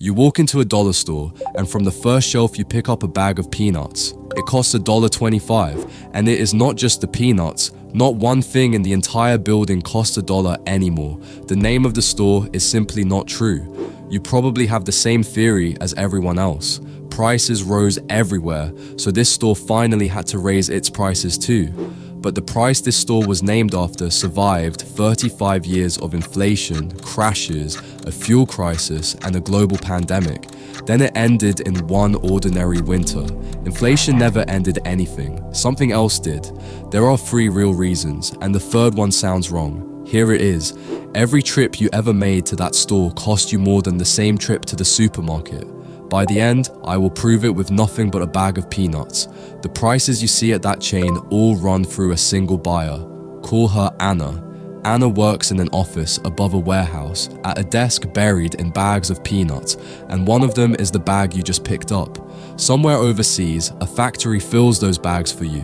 You walk into a dollar store, and from the first shelf you pick up a bag of peanuts. It costs $1.25, and it is not just the peanuts. Not one thing in the entire building costs $1 anymore. The name of the store is simply not true. You probably have the same theory as everyone else. Prices rose everywhere, so this store finally had to raise its prices too. But the price this store was named after survived 35 years of inflation, crashes, a fuel crisis, and a global pandemic. Then it ended in one ordinary winter. Inflation never ended anything. Something else did. There are 3 real reasons, and the third one sounds wrong. Here it is. Every trip you ever made to that store cost you more than the same trip to the supermarket. By the end, I will prove it with nothing but a bag of peanuts. The prices you see at that chain all run through a single buyer. Call her Anna. Anna works in an office above a warehouse, at a desk buried in bags of peanuts, and one of them is the bag you just picked up. Somewhere overseas, a factory fills those bags for you.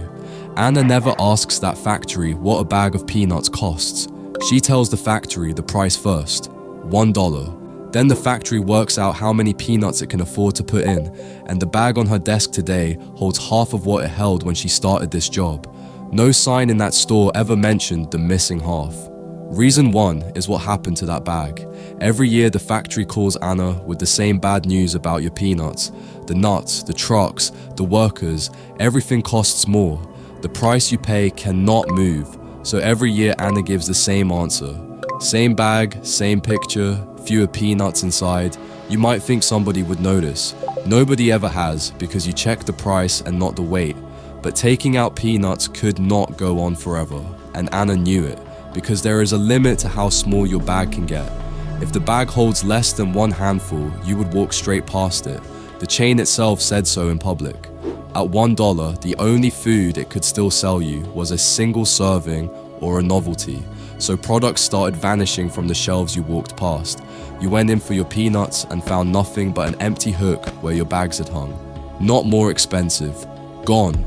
Anna never asks that factory what a bag of peanuts costs. She tells the factory the price first, $1. Then the factory works out how many peanuts it can afford to put in, and the bag on her desk today holds half of what it held when she started this job. No sign in that store ever mentioned the missing half. Reason 1 is what happened to that bag. Every year the factory calls Anna with the same bad news about your peanuts. The nuts, the trucks, the workers, everything costs more. The price you pay cannot move, so every year Anna gives the same answer. Same bag, same picture, fewer peanuts inside. You might think somebody would notice. Nobody ever has, because you check the price and not the weight. But taking out peanuts could not go on forever, and Anna knew it, because there is a limit to how small your bag can get. If the bag holds less than 1 handful, you would walk straight past it. The chain itself said so in public. At $1, the only food it could still sell you was a single serving or a novelty. So products started vanishing from the shelves you walked past. You went in for your peanuts and found nothing but an empty hook where your bags had hung. Not more expensive. Gone.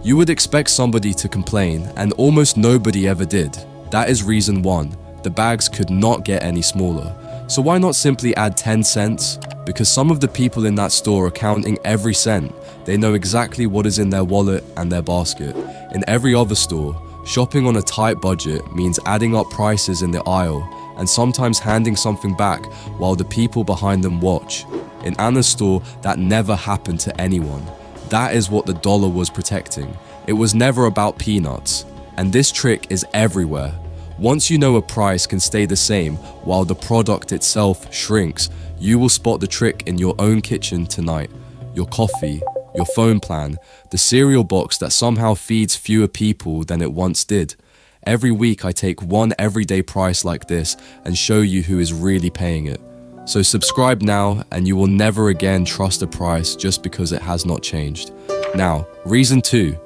You would expect somebody to complain, and almost nobody ever did. That is reason 1. The bags could not get any smaller. So why not simply add 10 cents? Because some of the people in that store are counting every cent. They know exactly what is in their wallet and their basket. In every other store, shopping on a tight budget means adding up prices in the aisle and sometimes handing something back while the people behind them watch. In Anna's store, that never happened to anyone. That is what the dollar was protecting. It was never about peanuts. And this trick is everywhere. Once you know a price can stay the same while the product itself shrinks, you will spot the trick in your own kitchen tonight. Your coffee, your phone plan, the cereal box that somehow feeds fewer people than it once did. Every week I take one everyday price like this and show you who is really paying it. So subscribe now and you will never again trust a price just because it has not changed. Now, reason 2.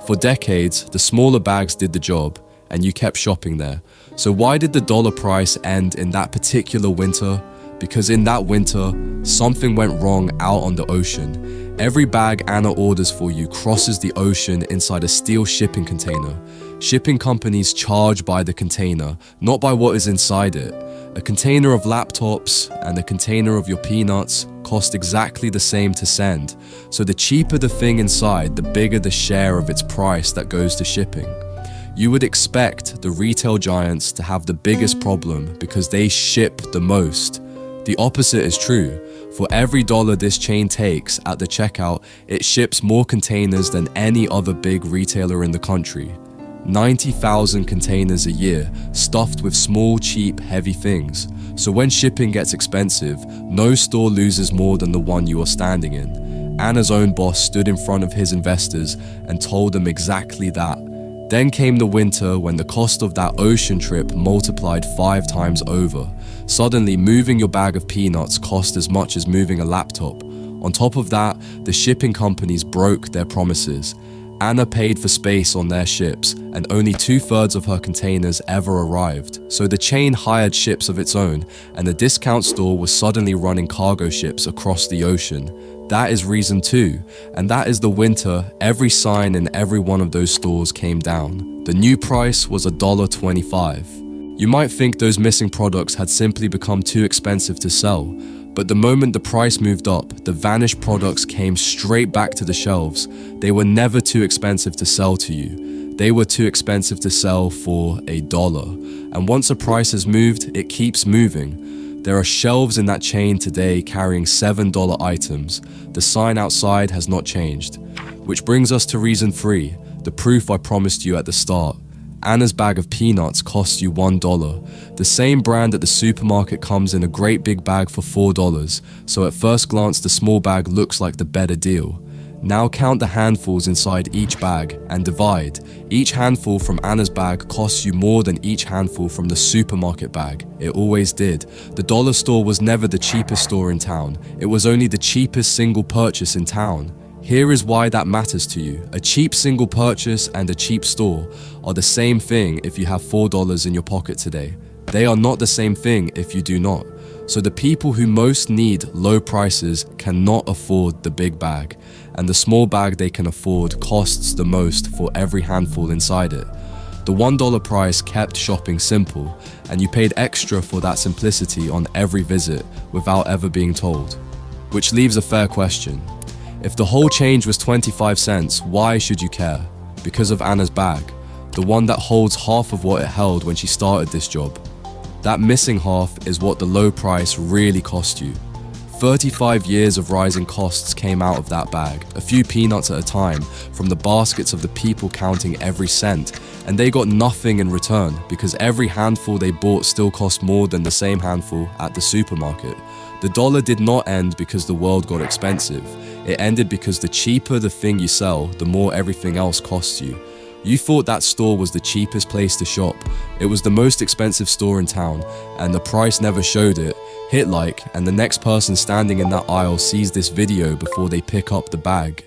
For decades, the smaller bags did the job and you kept shopping there. So why did the dollar price end in that particular winter? Because in that winter, something went wrong out on the ocean. Every bag Anna orders for you crosses the ocean inside a steel shipping container. Shipping companies charge by the container, not by what is inside it. A container of laptops and a container of your peanuts cost exactly the same to send. So the cheaper the thing inside, the bigger the share of its price that goes to shipping. You would expect the retail giants to have the biggest problem because they ship the most. The opposite is true. For every dollar this chain takes at the checkout, it ships more containers than any other big retailer in the country. 90,000 containers a year, stuffed with small, cheap, heavy things. So when shipping gets expensive, no store loses more than the one you are standing in. Anna's own boss stood in front of his investors and told them exactly that. Then came the winter when the cost of that ocean trip multiplied 5 times over. Suddenly, moving your bag of peanuts cost as much as moving a laptop. On top of that, the shipping companies broke their promises. Anna paid for space on their ships, and only 2/3 of her containers ever arrived. So the chain hired ships of its own, and the discount store was suddenly running cargo ships across the ocean. That is reason 2, and that is the winter every sign in every one of those stores came down. The new price was $1.25. You might think those missing products had simply become too expensive to sell, But the moment the price moved up, the vanished products came straight back to the shelves. They were never too expensive to sell to you. They were too expensive to sell for $1. And once a price has moved, it keeps moving. There are shelves in that chain today carrying $7 items. The sign outside has not changed. Which brings us to reason 3, the proof I promised you at the start. Anna's bag of peanuts costs you $1. The same brand at the supermarket comes in a great big bag for $4, so at first glance the small bag looks like the better deal. Now count the handfuls inside each bag and divide. Each handful from Anna's bag costs you more than each handful from the supermarket bag. It always did. The dollar store was never the cheapest store in town. It was only the cheapest single purchase in town. Here is why that matters to you. A cheap single purchase and a cheap store are the same thing if you have $4 in your pocket today. They are not the same thing if you do not. So the people who most need low prices cannot afford the big bag, and the small bag they can afford costs the most for every handful inside it. The $1 price kept shopping simple, and you paid extra for that simplicity on every visit without ever being told. Which leaves a fair question. If the whole change was 25 cents, why should you care? Because of Anna's bag, the one that holds half of what it held when she started this job. That missing half is what the low price really cost you. 35 years of rising costs came out of that bag, a few peanuts at a time, from the baskets of the people counting every cent, and they got nothing in return because every handful they bought still cost more than the same handful at the supermarket. The dollar did not end because the world got expensive. It ended because the cheaper the thing you sell, the more everything else costs you. You thought that store was the cheapest place to shop. It was the most expensive store in town, and the price never showed it. Hit like, and the next person standing in that aisle sees this video before they pick up the bag.